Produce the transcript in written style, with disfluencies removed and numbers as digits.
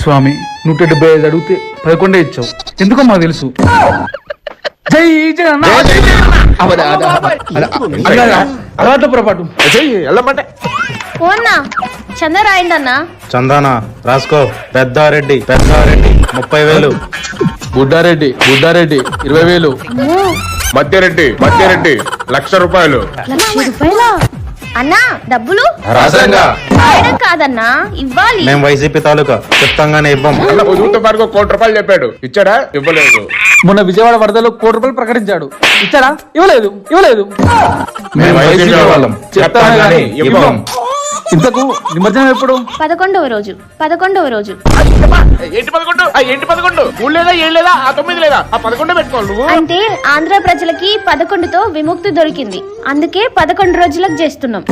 స్వామి 175 అడిగితే 11 ఇచ్చావు, ఎందుకో మాకు తెలుసు. జై జై అన్న. అలవాటు పొరపాటు. ఓన్నా చందా రాయండి అన్న. చందానా రాసుకో. పెద్దారెడ్డి 30,000. బుడ్డారెడ్డి 20,000. మధ్యరెడ్డి 1,00,000 రూపాయలు. 1,00,000 రూపాయలా? అన్నా డబ్బులు రాజంగా రాయడం కాదన్నా, ఇవ్వాలి. మేము వైసీపీ తాలూకా, చెప్తాంగానే ఇవ్వం. ₹1,00,000 చెప్పాడు, ఇచ్చాడా? ఇవ్వలేదు. మొన్న విజయవాడ వరదలో ₹1,00,000 ప్రకటించాడు, ఇచ్చాడా? ఇవ్వలేదు. మేము వైసీపీ వాళ్ళం, చెప్తాను కానీ ఇవ్వం. ఇంతకు నిమజ్జనం ఎప్పుడు? 11వ రోజు. ఏంటి 11? 3 లేదా 7 లేదా 9 లేదా 11 పెట్టుకోవాలి నువ్వు. అంటే ఆంధ్ర ప్రజలకి 11తో విముక్తి దొరికింది, అందుకే 11 రోజులకు చేస్తున్నాం.